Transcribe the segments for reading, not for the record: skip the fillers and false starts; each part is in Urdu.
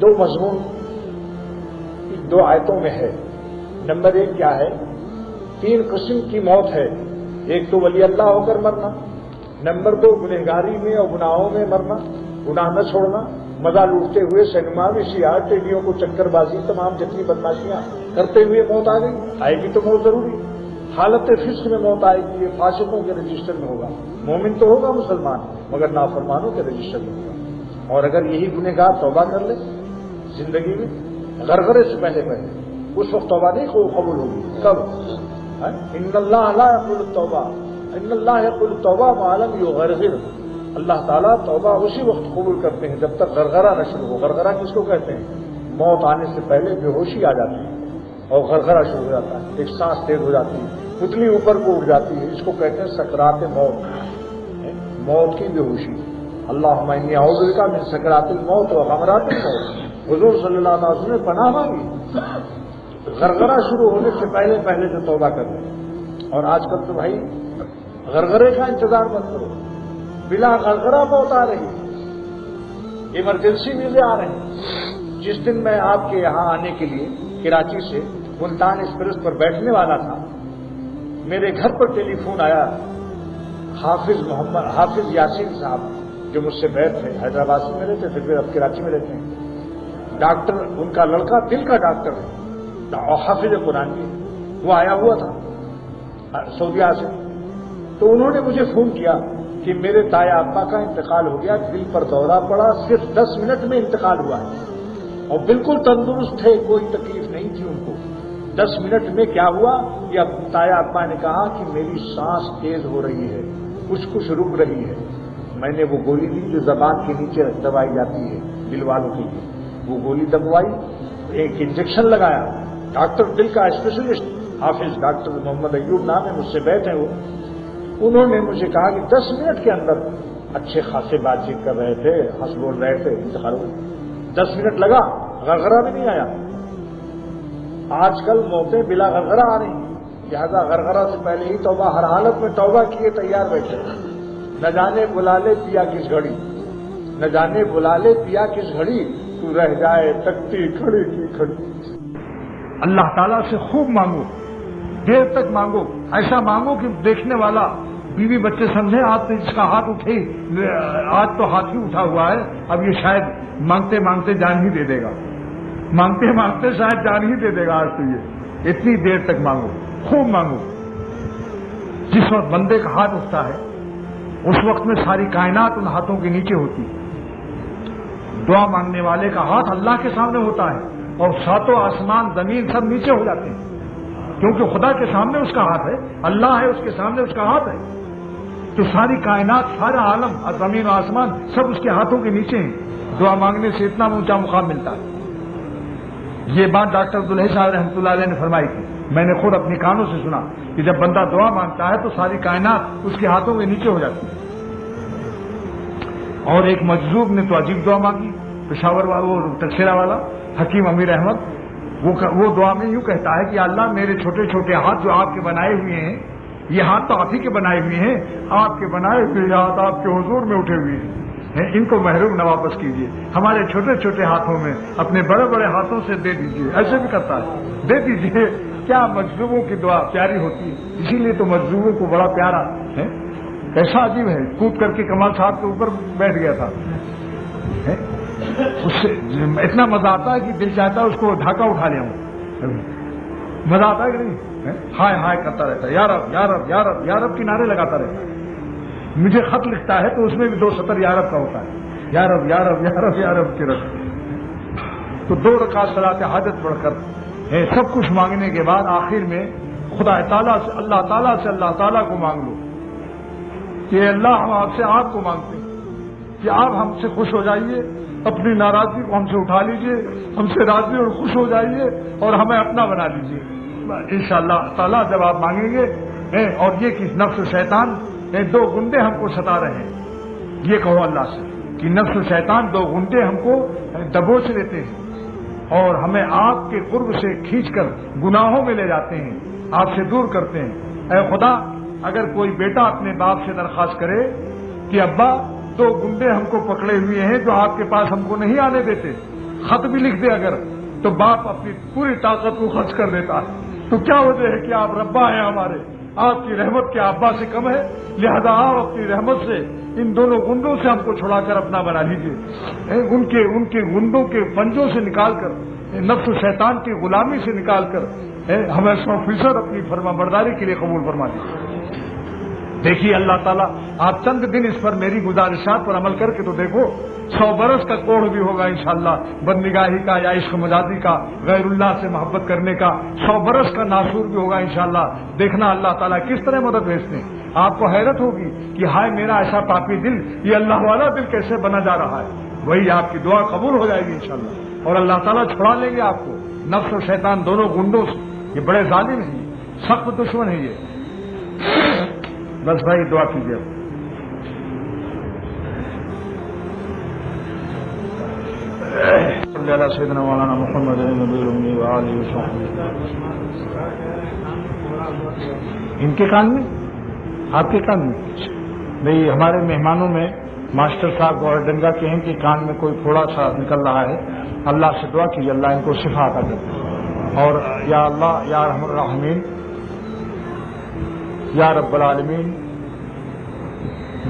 دو مضمون دو آیتوں میں ہے. نمبر 1 کیا ہے؟ 3 قسم کی موت ہے. ایک تو ولی اللہ ہو کر مرنا. نمبر 2 گنہگاری میں اور گناہوں میں مرنا، گناہ نہ چھوڑنا، مزہ لوٹتے ہوئے سینما میں سیاح ٹیڈیوں کو چکر بازی تمام جتنی بدماشیاں کرتے ہوئے موت آ گئی. آئے گی تو موت ضروری. حالت فسق میں موت آئے گی، یہ فاسقوں کے رجسٹر میں ہوگا. مومن تو ہوگا مسلمان، مگر نافرمانوں کے رجسٹر میں ہوگا. اور اگر یہی گنہگار توبہ کر لے زندگی میں غرغرے سے پہلے اس وقت توبہ نہیں قبول ہوگی. کب؟ ان اللہ لا يقبل التوبہ، ان اللہ يقبل التوبہ ما لم يغرغر. اللہ تعالیٰ توبہ اسی وقت قبول کرتے ہیں جب تک غرغرہ نہ شروع ہو. غرغرہ کس کو کہتے ہیں؟ موت آنے سے پہلے بے ہوشی آ جاتی ہے اور غرغرہ شروع ہو جاتا ہے، ایک سانس تیز ہو جاتی ہے، پتلی اوپر کو اٹھ جاتی ہے. اس کو کہتے ہیں سکرات موت، موت کی بے ہوشی. اللہم انی اعوذ بک من سکرات الموت و غمرات الموت. حضور صلی اللہ علیہ وسلم نے پناہ مانگی غرغرہ شروع ہونے سے پہلے جو توبہ کر لیں. اور آج کل تو بھائی غرغرے کا انتظار مت کرو، بلا غرغرہ موت آ رہی ہے، ایمرجنسی ویزے آ رہے ہیں. جس دن میں آپ کے یہاں آنے کے لیے کراچی سے ملتان ایکسپریس پر بیٹھنے والا تھا، میرے گھر پر ٹیلی فون آیا. حافظ یاسین صاحب جو مجھ سے بیٹھ تھے، حیدرآباد سے میں رہتے تھے، پھر اب کراچی میں رہتے ہیں. ڈاکٹر ان کا لڑکا دل کا ڈاکٹر ہے اور حافظ قرآن کی، وہ آیا ہوا تھا سعودیہ سے. تو انہوں نے مجھے فون کیا کہ میرے تایا ابا کا انتقال ہو گیا، دل پر دورہ پڑا، صرف 10 منٹ میں انتقال ہوا ہے اور بالکل تندرست تھے، کوئی تکلیف نہیں تھی ان کو. 10 منٹ میں کیا ہوا؟ یہ تایا ابا نے کہا کہ میری سانس تیز ہو رہی ہے، کچھ رک رہی ہے. میں نے وہ گولی دی جو زبان کے نیچے دبائی جاتی ہے دل والوں کے لیے، وہ گولی دبوائی، ایک انجیکشن لگایا. ڈاکٹر دل کا اسپیشلسٹ حافظ ڈاکٹر محمد ایوب نام ہے، مجھ سے بیٹھے وہ. انہوں نے مجھے کہا کہ 10 منٹ کے اندر اچھے خاصے بات چیت کر رہے تھے، ہنس بول رہے تھے، انتقال ہو. 10 منٹ لگا، غرغرہ بھی نہیں آیا. آج کل موتیں بلا غرغرہ آ رہی ہیں، لہذا غرغرہ سے پہلے ہی توبہ. ہر حالت میں توبہ کیے تیار بیٹھے. نہ جانے بلا لے پیا کس گھڑی، نہ جانے بلا لے پیا کس گھڑی، تو رہ جائے تکتی کھڑی کی کھڑی. اللہ تعالیٰ سے خوب مانگو، دیر تک مانگو، ایسا مانگو کہ دیکھنے والا بیوی بچے سمجھے آج تو جس کا ہاتھ اٹھے، آج تو ہاتھ ہی اٹھا ہوا ہے، اب یہ شاید مانگتے مانگتے جان ہی دے دے گا، مانگتے مانگتے شاید جان ہی دے دے گا. آج تو یہ اتنی دیر تک مانگو، خوب مانگو. جس وقت بندے کا ہاتھ اٹھتا ہے اس وقت میں ساری کائنات ان ہاتھوں کے نیچے ہوتی ہے. دعا مانگنے والے کا ہاتھ اللہ کے سامنے ہوتا ہے اور ساتوں آسمان زمین سب نیچے ہو جاتے ہیں، کیونکہ خدا کے سامنے اس کا ہاتھ ہے، اللہ ہے اس کے سامنے اس کا ہاتھ ہے. تو ساری کائنات، سارا عالم، زمین و آسمان سب اس کے ہاتھوں کے نیچے ہیں. دعا مانگنے سے اتنا اونچا مقام ملتا ہے. یہ بات ڈاکٹر عبدالحی صاحب رحمۃ اللہ علیہ نے فرمائی تھی، میں نے خود اپنی کانوں سے سنا کہ جب بندہ دعا مانگتا ہے تو ساری کائنات اس کے ہاتھوں کے نیچے ہو جاتی ہے. اور ایک مجذوب نے تو عجیب دعا مانگی، پشاور والا، وہ تکسیرا والا حکیم امیر احمد، وہ دعا میں یوں کہتا ہے کہ اللہ میرے چھوٹے چھوٹے ہاتھ جو آپ کے بنائے ہوئے ہیں، یہ ہاتھ تو آپ ہی کے بنائے ہوئے ہیں، آپ کے بنائے ہوئے ہاتھ آپ کے حضور میں اٹھے ہوئے ہیں، ان کو محروم نہ واپس کیجیے، ہمارے چھوٹے چھوٹے ہاتھوں میں اپنے بڑے بڑے ہاتھوں سے دے دیجیے. ایسے بھی کرتا ہے، دے دیجیے. کیا مجذوبوں کی دعا پیاری ہوتی ہے، اسی لیے تو مجذوبوں کو بڑا پیارا ہے. ایسا عجیب ہے، کود کر کے کمال صاحب کے اوپر بیٹھ گیا تھا، اس سے اتنا مزہ آتا ہے کہ دل چاہتا ہے اس کو ڈھاکہ اٹھا لیا ہوں. مزہ آتا ہے کہ نہیں؟ ہائے ہائے کرتا رہتا ہے، یا رب یا رب یا رب یا رب کی نعرے لگاتا رہتا ہے. مجھے خط لکھتا ہے تو اس میں بھی 2 سطر یا رب کا ہوتا ہے، یا رب یا رب یا رب یا رب کے رب. تو 2 رکعت صلاۃ حاجت پڑھ کر سب کچھ مانگنے کے بعد آخر میں خدا تعالیٰ سے، اللہ تعالیٰ کو مانگ لو کہ اللہ ہم آپ سے آپ کو مانگتے ہیں کہ آپ ہم سے خوش ہو جائیے، اپنی ناراضگی کو ہم سے اٹھا لیجئے، ہم سے راضی اور خوش ہو جائیے اور ہمیں اپنا بنا لیجئے. انشاءاللہ تعالیٰ جب آپ مانگیں گے. اور یہ کہ نفس و شیطان 2 گنڈے ہم کو ستا رہے ہیں، یہ کہو اللہ سے کہ نفس و شیطان 2 گنڈے ہم کو دبوچ لیتے ہیں اور ہمیں آپ کے قرب سے کھینچ کر گناہوں میں لے جاتے ہیں، آپ سے دور کرتے ہیں. اے خدا، اگر کوئی بیٹا اپنے باپ سے درخواست کرے کہ ابا 2 گنڈے ہم کو پکڑے ہوئے ہیں جو آپ کے پاس ہم کو نہیں آنے دیتے، خط بھی لکھ دے اگر تو باپ اپنی پوری طاقت کو خرچ کر دیتا ہے. تو کیا وجہ ہے کہ آپ ربا ہیں ہمارے, آپ کی رحمت کیا ابا سے کم ہے؟ لہذا آپ اپنی رحمت سے ان دونوں گنڈوں سے ہم کو چھڑا کر اپنا بنا لیجیے, ان کے گنڈوں کے پنجوں سے نکال کر, نفس و شیطان کی غلامی سے نکال کر ہمیں 100% اپنی فرما برداری کے لیے قبول فرما دیجیے. دیکھیے اللہ تعالیٰ آپ چند دن اس پر میری گزارشات پر عمل کر کے تو دیکھو, 100 برس کا کوڑ بھی ہوگا انشاءاللہ بدنگاہی کا یا عشق مجازی کا, غیر اللہ سے محبت کرنے کا 100 برس کا ناسور بھی ہوگا انشاءاللہ. دیکھنا اللہ تعالیٰ کس طرح مدد بھیجتے ہیں. آپ کو حیرت ہوگی کہ ہائے میرا ایسا پاپی دل, یہ اللہ والا دل کیسے بنا جا رہا ہے. وہی آپ کی دعا قبول ہو جائے گی انشاءاللہ, اور اللہ تعالیٰ چھڑا لیں گے آپ کو نفس و شیطان دونوں گنڈوں سے. یہ بڑے ظالم ہیں, سخت دشمن ہے یہ. بس بھائی دعا کیجیے. سیدنا مولانا محمد ان کے کان میں, آپ کے کان میں نہیں, ہمارے مہمانوں میں ماسٹر صاحب اور ڈنگا کے ہیں کہ کان میں کوئی تھوڑا سا نکل رہا ہے. اللہ سے دعا کیجیے اللہ ان کو شفا عطا کرے. اور یا اللہ یا ارحم الراحمین یا رب العالمین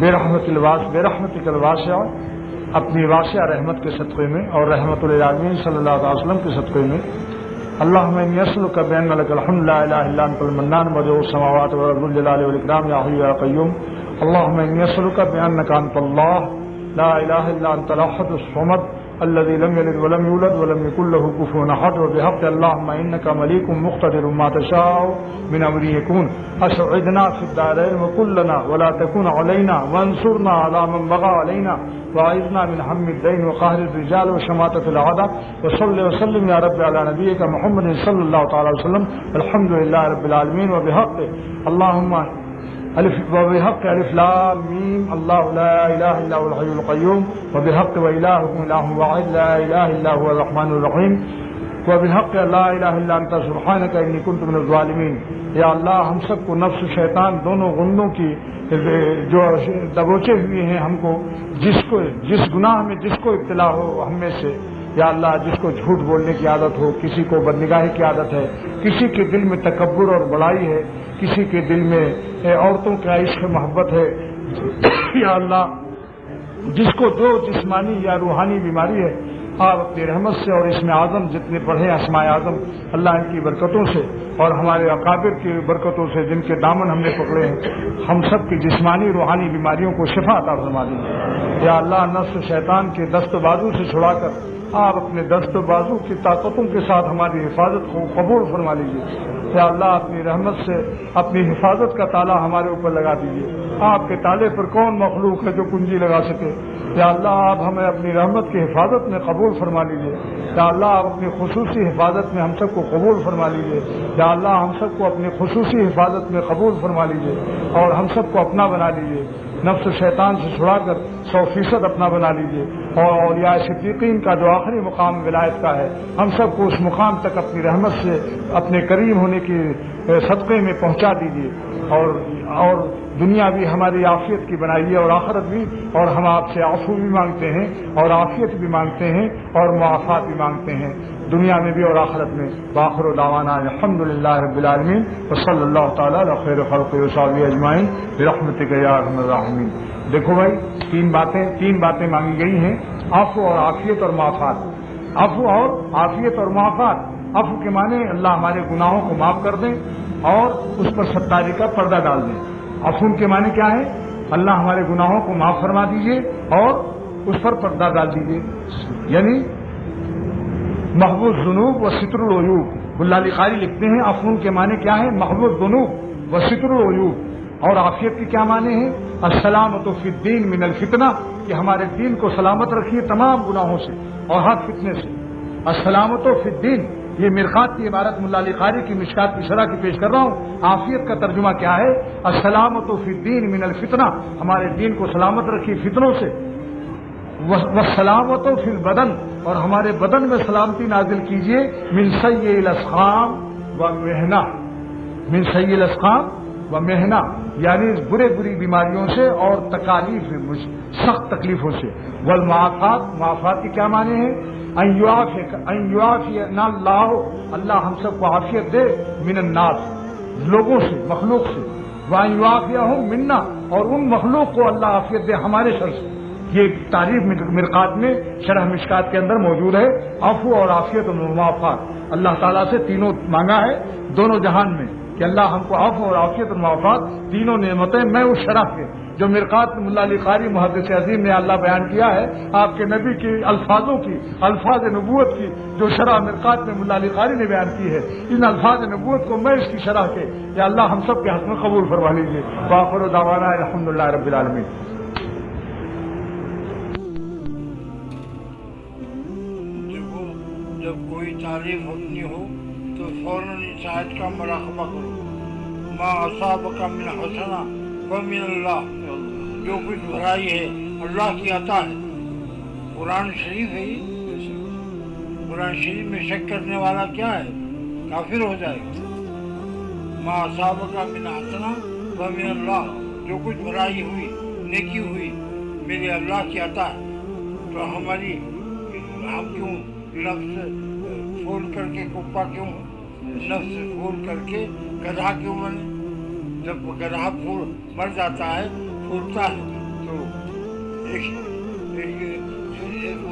برحمتک الواسعہ, اپنی واسعہ رحمت کے صدقے میں اور رحمت للعالمین صلی اللہ علیہ وسلم کے صدقے میں, اللہم انی اسألک بأن لک الحمد لا الہ الا انت المنان بدیع السماوات والارض ذو الجلال والاکرام یا حی یا قیوم. اللہم انی اسألک بأنک انت اللہ لا الہ الا انت الاحد الصمد الذي لم يلد ولم يولد ولم يكن له كفوا احد, وبحق اللهم انك مليك مقتدر ما تشاء من امر يكون. اسعدنا في الدارين وكلنا ولا تكن علينا, وانصرنا على من بغى علينا, واعذنا من هم الدين وقهر الرجال وشماتة الاعداء. وصل وسلم يا رب على نبيك محمد صلى الله تعالى وسلم. الحمد لله رب العالمين. وبحق اللهم وبحق الف لام میم اللہ لا الہ الا هو الحی القیوم. وبحق والہکم الہ واحد لا الہ الا هو الرحمن الرحیم. وبحق لا الہ الا انت سبحانک انی کنت من الظالمین. یا اللہ ہم سب کو نفس و شیطان دونوں گنڈوں کی جو دبوچے ہوئے ہیں, ہم کو جس گناہ میں جس کو ابتلا ہو ہم میں سے, یا اللہ جس کو جھوٹ بولنے کی عادت ہو, کسی کو بدنگاہی کی عادت ہے, کسی کے دل میں تکبر اور بڑائی ہے, کسی کے دل میں عورتوں کا عشق محبت ہے, یا اللہ جس کو جو جسمانی یا روحانی بیماری ہے, آپ اپنی رحمت سے اور اسم اعظم جتنے پڑھے اسماء اعظم, اللہ ان کی برکتوں سے اور ہمارے اکابر کی برکتوں سے جن کے دامن ہم نے پکڑے ہیں, ہم سب کی جسمانی روحانی بیماریوں کو شفا عطا فرما دیجیے. یا اللہ نفس شیطان کے دست و بازو سے چھڑا کر آپ اپنے دست و بازو کی طاقتوں کے ساتھ ہماری حفاظت کو قبول فرما لیجیے. یا اللہ اپنی رحمت سے اپنی حفاظت کا تالا ہمارے اوپر لگا دیجیے. آپ کے تالے پر کون مخلوق ہے جو کنجی لگا سکے. یا اللہ آپ ہمیں اپنی رحمت کی حفاظت میں قبول فرما لیجیے. یا اللہ آپ اپنی خصوصی حفاظت میں ہم سب کو قبول فرما لیجیے. یا اللہ ہم سب کو اپنی خصوصی حفاظت میں قبول فرما لیجیے اور ہم سب کو اپنا بنا لیجیے. نفس شیطان سے چھڑا کر 100% اپنا بنا لیجیے. اور اولیاء صدیقین کا جو آخری مقام ولایت کا ہے, ہم سب کو اس مقام تک اپنی رحمت سے اپنے کریم ہونے کی صدقے میں پہنچا دیجیے. اور دنیا بھی ہماری عافیت کی بنائیے اور آخرت بھی. اور ہم آپ سے عفو بھی مانگتے ہیں اور عافیت بھی مانگتے ہیں اور معافات بھی مانگتے ہیں, دنیا میں بھی اور آخرت میں. وآخر دعوانا الحمد للہ رب العالمین وصلی اللہ تعالیٰ علی خیر خلق وصحبہ اجمعین برحمتک یا ارحم الراحمین. دیکھو بھائی تین باتیں مانگی گئی ہیں, عفو اور عافیت اور معافات. عفو اور عافیت اور معافات. عفو کے معنی اللہ ہمارے گناہوں کو معاف کر دیں اور اس پر ستاری کا پردہ ڈال دیں. عفو کے معنی کیا ہے؟ اللہ ہمارے گناہوں کو معاف فرما دیجیے اور اس پر پردہ ڈال دیجیے. یعنی محبوب ذنوب و ستر العیوب. ملا علی قاری لکھتے ہیں عفو کے معنی کیا ہے؟ محبوب ذنوب و ستر العیوب. اور عافیت کی کیا معنی ہے؟ السلامۃ فی الدین من الفتنہ, کہ ہمارے دین کو سلامت رکھیے تمام گناہوں سے اور ہر فتنے سے. السلامۃ فی الدین, یہ مرقات کی عبارت ملا علی قاری کی مشکات کی شرح کی پیش کر رہا ہوں. عافیت کا ترجمہ کیا ہے؟ السلامۃ فی الدین من الفتنہ, ہمارے دین کو سلامت رکھیے فتنوں سے. والسلامۃ فی البدن, اور ہمارے بدن میں سلامتی نازل کیجیے. من سیء الاسقام و محنہ, من سیء الاسقام و محنہ, یعنی بری بیماریوں سے اور تکالیف سخت تکلیفوں سے. والمعافات, معافات کی کیا معنی ہے؟ اللہ ہم سب کو عافیت دے من الناس لوگوں سے مخلوق سے، وَأَن يُعَافِيَهُم مِنَّا اور ان مخلوق کو اللہ عافیت دے ہمارے شر سے۔ یہ تعریف مرقات میں شرح مشکات کے اندر موجود ہے۔ عفو اور عافیت اور معافات اللہ تعالیٰ سے تینوں مانگا ہے دونوں جہان میں کہ اللہ ہم کو عفو اور عافیت اور معافات تینوں نعمتیں میں اس شرح کے جو مرقات ملا علی قاری محدث عظیم نے اللہ بیان کیا ہے آپ کے نبی کی الفاظوں کی الفاظ نبوت کی جو شرح مرقات میں ملا علی قاری نے بیان کی ہے، ان الفاظ نبوت کو میں اس کی شرح کے یا اللہ ہم سب کے حق میں قبول فرما لیجیے۔ وآخر دعوانا الحمدللہ رب العالمین۔ جب کوئی تعریف اپنی ہو تو فوراً اس آیت کا مراقبہ کرو، ما اصابک من حسنہ فمن اللہ، جو کچھ بھلائی ہے اللہ کی عطا ہے۔ قرآن شریف ہے یہ، قرآن شریف میں شک کرنے والا کیا ہے؟ کافر ہو جائے گا۔ ما اصابک من حسنہ فمن اللہ، جو کچھ بھلائی ہوئی نیکی ہوئی میرے اللہ کی عطا ہے۔ تو ہم کیوں نفس پھول کر کے کپا کیوں، نفس پھول کر کے گدھا کیوں بنے؟ جب گدھا پھول مر جاتا ہے پھولتا ہے تو ایک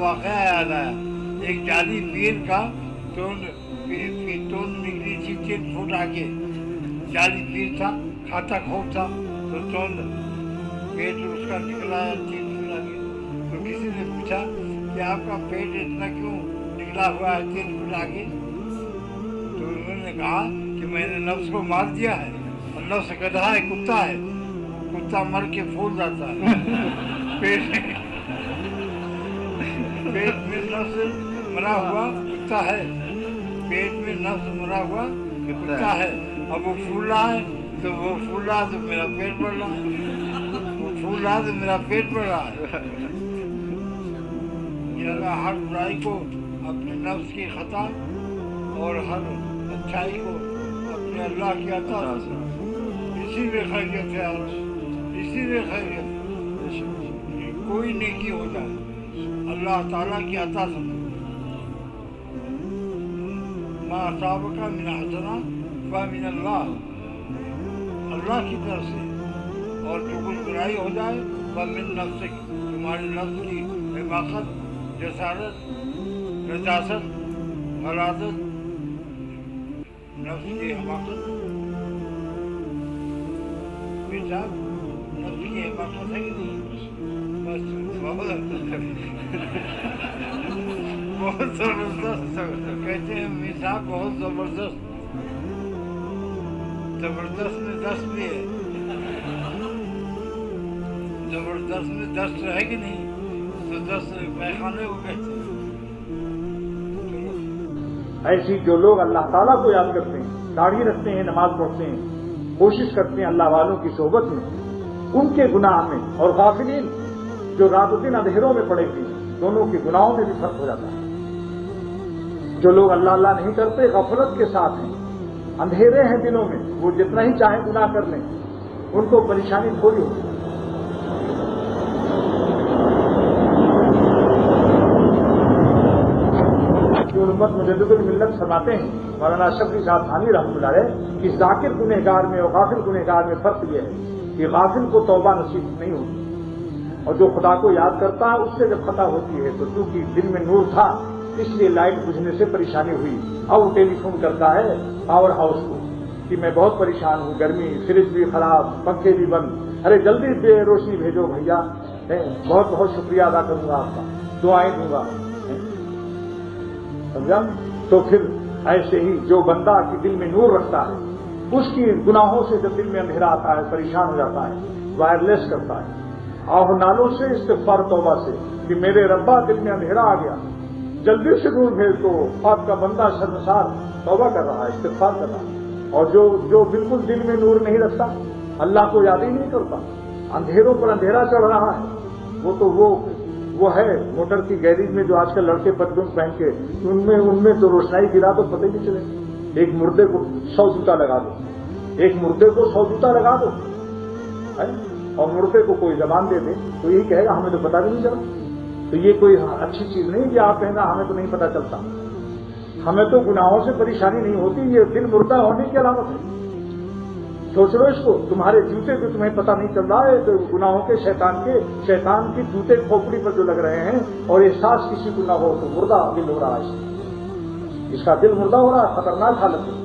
واقعہ یاد آیا، ایک جعلی پیر کا توند نکلی تھی 3 فٹ آگے، جعلی پیر تھا کھاتا خوب تھا تو توند پیٹ اس کا نکلا 3 فٹ آگے۔ تو کسی نے پوچھا کہ آپ کا پیٹ اتنا کیوں نکلا ہوا ہے 3 فٹ آگے؟ تو انہوں نے کہا کہ میں نے نفس کو مار دیا ہے، اور نفس گدھا ہے، کتا ہے، کتا مر کے پھول جاتا ہے۔ پیٹ میں نفس مرا ہوا کتا ہے، پیٹ میں نفس مرا ہوا کتا ہے، اب وہ پھول رہا ہے تو وہ پھول رہا تو میرا پیٹ بڑھ رہا ہے، وہ پھول رہا تو میرا پیٹ بڑھ رہا ہے۔ ہر برائی کو اپنے نفس کی خطا اور ہر اچھائی کو اپنے اللہ کی عطا، اسی میں خیریت ہے، اسی میں خیریت ہے۔ کوئی نیکی ہو جائے اللہ تعالیٰ کی عطا سمجھو۔ ما اصابک من حسنہ فمن اللہ، اللہ کی طرف سے، اور جو کچھ برائی ہو جائے فمن نفسک، تمہارے نفس کی حماقت، جسارت، نجاست، غلاظت، نفس کی حماقت، بیٹا نفس کی حماقت ہے کہ نہیں؟ بس بہت زبردست کہتے ہیں میر صاحب، بہت زبردست، زبردست میں دست بھی ہے، زبردست میں دست ہے کہ نہیں؟ تو 10 پیخانے کو کہتے ہیں۔ ایسی جو لوگ اللہ تعالیٰ کو یاد کرتے ہیں، داڑھی رکھتے ہیں، نماز پڑھتے ہیں، کوشش کرتے ہیں اللہ والوں کی صحبت میں، ان کے گناہ میں، اور غافلین جو رات و دن اندھیروں میں پڑے ہوئے ہیں، دونوں کے گناہوں میں بھی فرق ہو جاتا ہے۔ جو لوگ اللہ اللہ نہیں کرتے غفلت کے ساتھ ہیں، اندھیرے ہیں دلوں میں، وہ جتنا ہی چاہیں گناہ کر لیں، ان کو پریشانی تھوڑی ہوتی ہے۔ حکومت مجدد الملت فرماتے ہیں مولانا شفیع صاحب تھانی رحمۃ اللہ علیہ کہ ذاکر گنہگار میں اور غافل گنہگار میں فرق یہ ہے کہ غافل کو توبہ نصیب نہیں ہوتی، اور جو خدا کو یاد کرتا ہے اس سے جب خطا ہوتی ہے تو چونکہ دل میں نور تھا اس لیے لائٹ بجھنے سے پریشانی ہوئی، اب وہ ٹیلی فون کرتا ہے پاور ہاؤس کو کہ میں بہت پریشان ہوں، گرمی، فریج بھی خراب، پنکھے بھی بند، ارے جلدی روشنی بھیجو بھیا، بہت بہت شکریہ ادا کروں گا آپ کا، دعائیں دوں گا، سمجھا؟ تو پھر ایسے ہی جو بندہ کی دل میں نور رکھتا ہے اس کی گناہوں سے جب دل میں اندھیرا آتا ہے، پریشان ہو جاتا ہے، وائرلیس کرتا ہے آہ نالوں سے، استغفار توبہ سے کہ میرے ربا دل میں اندھیرا آ گیا، جلدی سے نور بھیج دو، آپ کا بندہ شرمسار توبہ کر رہا ہے، استغفار کر رہا ہے۔ اور جو بالکل دل میں نور نہیں رکھتا، اللہ کو یاد ہی نہیں کرتا، اندھیروں پر اندھیرا چڑھ رہا ہے، وہ تو وہ ہے موٹر کی گیریج میں جو آج کل لڑکے پتلون پہن کے ان میں تو روشنائی گرا تو پتہ ہی نہیں چلے، ایک مردے کو 100 جوتا لگا دو، ایک مردے کو 100 جوتا لگا دو، اور مردے کو کوئی زبان دے دے تو یہی کہے گا ہمیں تو پتہ بھی نہیں چلا تو یہ کوئی اچھی چیز نہیں کہ آپ کہنا ہمیں تو نہیں پتہ چلتا. ہمیں تو گناہوں سے پریشانی نہیں ہوتی، یہ دل مردہ ہونے کی علامت ہے. سوچ لو اس کو، تمہارے جوتے جو تمہیں پتہ نہیں چل رہا ہے تو گناہوں کے شیطان کے جوتے کھوپڑی پر جو لگ رہے ہیں، اور احساس کسی کو نہ ہو تو مردہ دل ہو رہا ہے، اس کا دل مردہ ہو رہا ہے، خطرناک حالت ہے.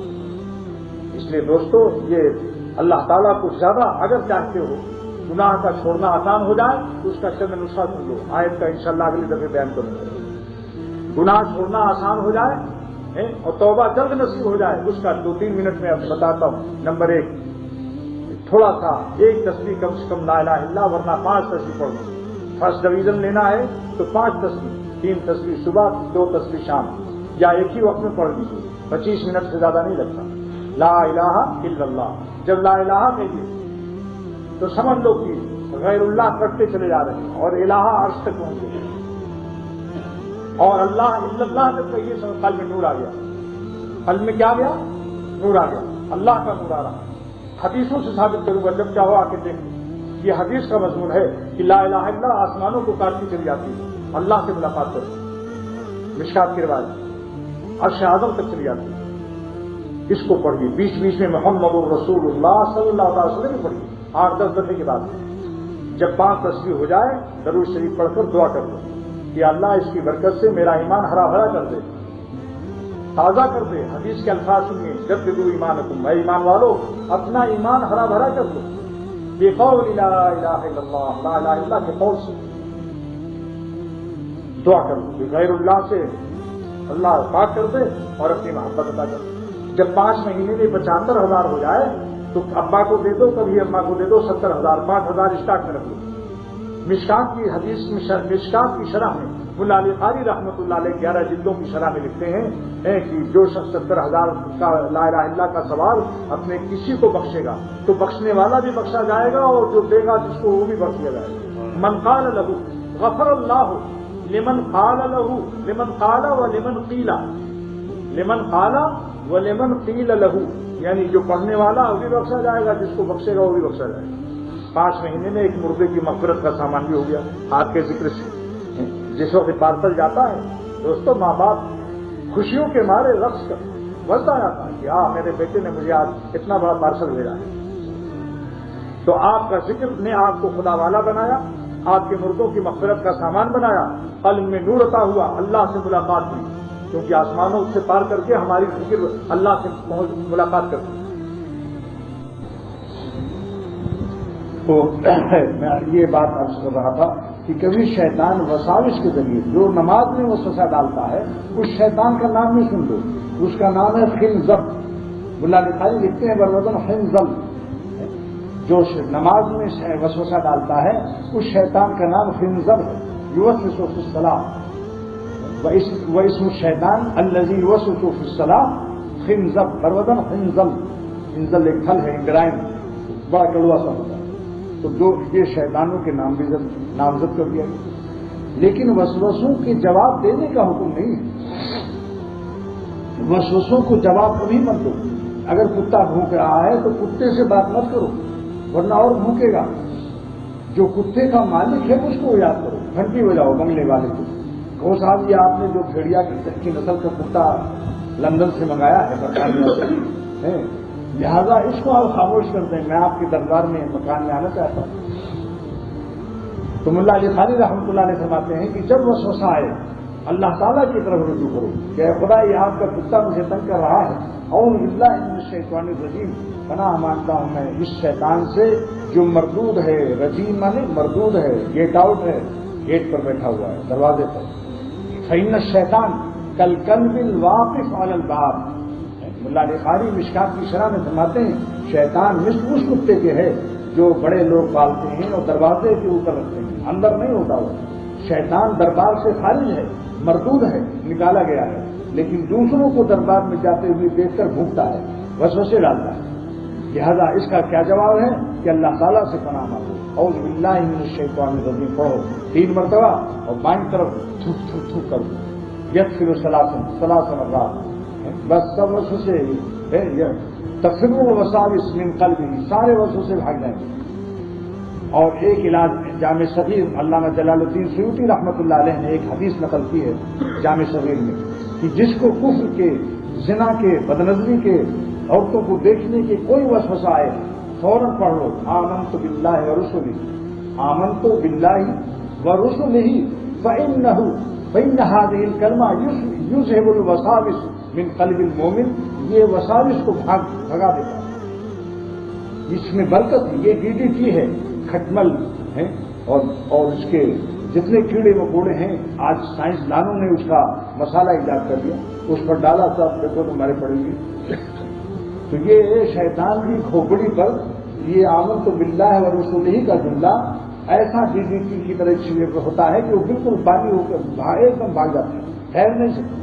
اس لیے دوستو، یہ اللہ تعالیٰ کو زیادہ اگر چاہتے ہو گناہ کا چھوڑنا آسان ہو جائے تو اس کا چند نسخہ سن لو، آیت کا انشاءاللہ اگلی دفعہ بیان کروں گا. گناہ چھوڑنا آسان ہو جائے اور توبہ جلد نصیب ہو جائے، اس کا 2-3 منٹ میں اب بتاتا ہوں. نمبر 1، تھوڑا سا ایک تسبیح کم سے کم لا الہ الا اللہ، ورنہ 5 تسبیح پڑھ لو. فرسٹ ڈویژن لینا ہے تو 5 تسبیح، 3 تسبیح صبح، 2 تسبیح شام، یا ایک ہی وقت میں پڑھ لیجیے. 25 منٹ سے زیادہ نہیں لگتا. لا الہ الا اللہ. جب لا الہ کہیے تو سمجھ لو کہ غیر اللہ کرتے چلے جا رہے ہیں اور الہ عرش تک پہنچ گئے، اور اللہ الا اللہ جب کہیے تو قلب میں نور آ گیا. قلب میں کیا گیا؟ نور آ گیا، اللہ کا نور آ رہا. حدیثوں سے ثابت کروں گا، جب چاہو آ کے دیکھ. یہ حدیث کا مضمون ہے کہ لا الہ الا اللہ آسمانوں کو کاٹتی چلی جاتی ہے، اللہ سے ملاقات کرتی، مشکات کی روایت، عرش اعظم تک چلی جاتی ہے. اس کو پڑھیے. بیچ میں محمد الرسول اللہ صلی اللہ علیہ وسلم بھی پڑھیے 8-10 دفعے کے بعد. جب 5 تسبیح ہو جائے درود شریف پڑھ کر دعا کر دو کہ اللہ اس کی برکت سے میرا ایمان ہرا بھرا کر دے، تازہ کر دے. حدیث کے الفاظ سنیے، جددوا ایمانکم، اے ایمان والو اپنا ایمان ہرا بھرا کر دو. بقول لا الہ الا اللہ، لا الہ الا اللہ کے قول سے دعا کر دو، غیر اللہ سے اللہ پاک کر دے اور اپنی محبت عطا کر دے. جب 5 مہینے میں 75,000 ہو جائے تو ابا کو دے دو، کبھی اما کو دے دو. 70,000، 5,000 اسٹاک میں رکھ لو. مشکات کی حدیث، مشکات کی شرح میں ملا علی قاری رحمۃ اللہ علیہ 11 جلدوں کی شرح میں لکھتے ہیں کہ جو شخص 70,000 کا لا الہ الا اللہ کا ثواب اپنے کسی کو بخشے گا تو بخشنے والا بھی بخشا جائے گا اور جو دے گا جس کو وہ بھی بخش دیا جائے گا. من قال له غفر اللہ لمن قال له، لمن قال ولمن قیل، لمن قال ولمن قیل له، یعنی جو پڑھنے والا وہ بھی بخشا جائے گا، جس کو بخشے گا وہ بھی بخشا جائے گا. 5 مہینے میں ایک مردے کی مغفرت کا سامان بھی ہو گیا آپ کے ذکر سے. جس وقت پارسل جاتا ہے دوستوں، ماں باپ خوشیوں کے مارے رقص کر بڑھتا جاتا ہے کہ میرے بیٹے نے مجھے آج اتنا بڑا پارسل بھیجا ہے. تو آپ کا ذکر نے آپ کو خدا والا بنایا، آپ کے مردوں کی مغفرت کا سامان بنایا، قلب میں نور عطا ہوا، اللہ سے ملاقات ہوئی، کیونکہ آسمانوں سے پار کر کے ہماری ذکر اللہ سے ملاقات کرتی. تو میں یہ بات عرض کر رہا تھا کہ کبھی شیطان وساوس کے ذریعے جو نماز میں وسوسہ ڈالتا ہے اس شیطان کا نام نہیں سن دو، اس کا نام ہے خنزب. ملا علی قاری لکھتے ہیں بروزن خنزب، جو نماز میں وسوسہ ڈالتا ہے اس شیطان کا نام خنزب ہے. یوسوس فی الصلاۃ واسم الشیطان الذی یوسوس فی الصلاۃ خنزب، بروزن خنزب. خنزب ایک پھل ہے، انگرائن، بڑا کڑوا سا ہوتا ہے. تو جو یہ شیطانوں کے نام بھی نامزد کر دیا گیا. لیکن وسوسوں کے جواب دینے کا حکم نہیں ہے. وسوسوں کو جواب کبھی مت دو. اگر کتا بھونک رہا ہے تو کتے سے بات مت کرو ورنہ اور بھونکے گا. جو کتے کا مالک ہے اس کو یاد کرو، گھنٹی بجاؤ بنگلے والے کو، کہو صاحب یہ آپ نے جو بھیڑیا کی نسل کا کتا لندن سے منگایا ہے برطانیہ سے، لہذا اس کو آپ خاموش کر دیں، میں آپ کے دربار میں مکان میں آنا چاہتا ہوں. تو ملا علی قاری رحمۃ اللہ علیہ فرماتے ہیں کہ جب وسوسہ آئے اللہ تعالیٰ کی طرف رجوع کرو کہ اے خدا یہ آپ کا کتا مجھے تنگ کر رہا ہے، اعوذ باللہ من الشیطان الرجیم، پناہ مانگتا ہوں میں اس شیطان سے جو مردود ہے. رجیم مانے مردود ہے، گیٹ آؤٹ ہے، گیٹ پر بیٹھا ہوا ہے دروازے پر. فإن الشیطان کالکلب الواقف علی الباب. ملا علی قاری مشکات کی شرح میں فرماتے ہیں شیطان مثل اس کتے کے ہے جو بڑے لوگ پالتے ہیں اور دروازے کے اوپر رکھتے ہیں، اندر نہیں ہوتا وہ. شیطان دربار سے خارج ہے، مردود ہے، نکالا گیا ہے، لیکن دوسروں کو دربار میں جاتے ہوئے دیکھ کر بھونکتا ہے، وسوسے ڈالتا ہے. لہذا اس کا کیا جواب ہے کہ اللہ تعالیٰ سے پناہ مانگو. اعوذ باللہ من الشیطان الرجیم پڑھو 3 مرتبہ اور بائیں طرف تھوک تھوک تھوک کر دو. یکفر ثلاث مرات. بس سب وسوسے تفسیر وساوس من قلبی، سارے وسوسے بھاگ جائیں گے. اور ایک علاج جامع صغیر علامہ جلال الدین سیوطی رحمۃ اللہ علیہ نے ایک حدیث نقل کی ہے جامع صغیر میں کہ جس کو کفر کے، زنا کے، بدنظری کے، عورتوں کو دیکھنے کے کوئی وسوسہ آئے فوراً پڑھ لو آمنت باللہ ورسلہ، آمنت باللہ ورسلہ فإن هذه الکلمہ یذہب الوساوس من قلب المومن، یہ وساوس کو بھگا دیتا ہے، اس میں برکت ہے۔ یہ DDT ہے، کھٹمل ہے، اور اس کے جتنے کیڑے مکوڑے ہیں آج سائنسدانوں نے اس کا مسالہ ایجاد کر دیا، اس پر ڈالا سب دیکھو تمہارے پڑیں گے۔ تو یہ شیطان کی کھوپڑی پر یہ آمنت باللہ ورسولہ کا جملہ ایسا DDT کی طرح چیزیں ہوتا ہے کہ وہ بالکل باقی ہو کر ایک دم بھاگ جاتا ہے، ٹھہر نہیں سکتا،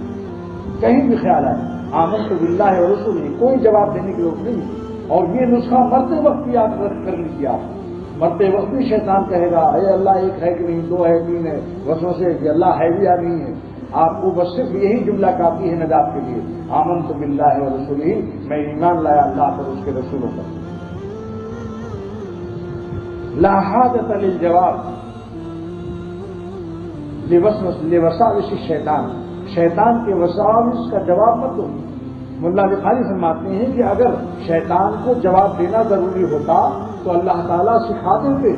کہیں بھی خیال آئے آمنت باللہ ورسولہ کوئی جواب دینے کی ضرورت نہیں۔ اور یہ نسخہ مرتے وقت بھی آپ رد کر لیجیے، آپ مرتے وقت بھی شیطان کہے گا اے اللہ ایک ہے کہ نہیں، دو ہے تین ہے، وسوسے کہ اللہ ہے بھی یا نہیں ہے، آپ کو بس صرف یہی جملہ کافی ہے نجات کے لیے، آمنت باللہ ورسولہ، میں ایمان لایا اللہ پر، اس کے رسولوں پر۔ لا حاجۃ للجواب لوساوس الشیطان، شیطان کے وساوس کا جواب مت دو۔ ملا علی قاری فرماتے ہیں کہ اگر شیطان کو جواب دینا ضروری ہوتا تو اللہ تعالیٰ سکھا دیتے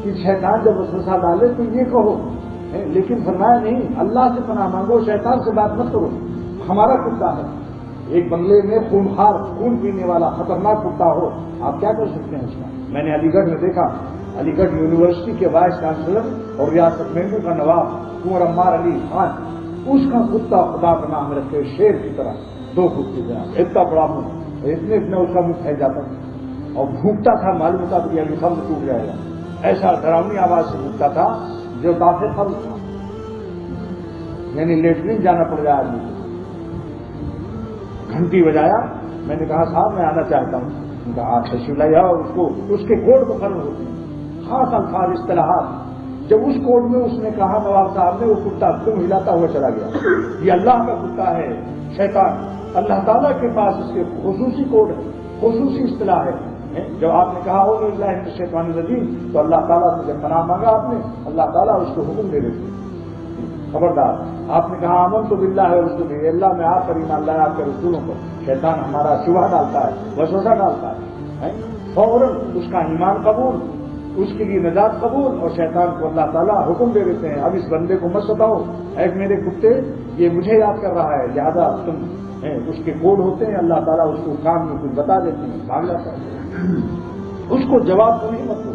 کہ شیطان جب وسوسہ ڈالے تو یہ کہو، لیکن فرمایا نہیں، اللہ سے پناہ مانگو، شیطان سے بات مت کرو۔ ہمارا کتا ہے، ایک بنگلے میں خونخوار، خون پینے والا خطرناک کتا ہو، آپ کیا کر سکتے ہیں اس کا؟ میں نے علی گڑھ میں دیکھا، علی گڑھ یونیورسٹی کے وائس چانسلر اور ریاست ممبر کا نواب کنور عمار علی خان، اس کا کتا خدا کا نام رکھے شیر کی طرح، دو کتے جناب، اتنا بڑا منہ، اتنے اس کا منہ پھیل جاتا تھا اور بھوکتا تھا، معلوم ہوتا کہ ابھی خم ٹوٹ جائے گا، ایسا ڈراؤنی آواز سے بھوکتا تھا جو دافع خم تھا، یعنی لیٹرین جانا پڑ جائے آدمی کو۔ گھنٹی بجایا، میں نے کہا صاحب میں آنا چاہتا ہوں، ان کا آج تشریف لائے، اور اس کے کوڈ مقرر ہوتے ہیں، خاص الفاظ اصطلاحات۔ جب اس کوڈ میں اس نے کہا نواب صاحب نے، وہ کتا تم ہلاتا ہوا چلا گیا، یہ اللہ کا کتا ہے، شیطان اللہ تعالیٰ کے پاس اس کے خصوصی کوڈ ہے، خصوصی اصطلاح ہے۔ جب آپ نے کہا اعوذ باللہ من الشیطان الرجیم تو اللہ تعالیٰ سے جب پناہ مانگا آپ نے، اللہ تعالیٰ اس کو حکم دے دیتے، خبردار۔ آپ نے کہا آمنت باللہ ورسولہ، اللہ میں آپ پر ایمان لایا، آپ کے رسولوں پر۔ شیطان ہمارا شبہ ڈالتا ہے، وسوسہ ڈالتا ہے، فوراً اس کا ایمان قبول، اس کے لیے نجات قبول، اور شیطان کو اللہ تعالیٰ حکم دے دیتے ہیں اب اس بندے کو مت ستاؤ، اے میرے کتے یہ مجھے یاد کر رہا ہے، لہذا تم اس کے کوڈ ہوتے ہیں، اللہ تعالیٰ اس کو کام میں کچھ بتا دیتے ہیں، بھاگ جاتا ہے، اس کو جواب تو نہیں مت دو۔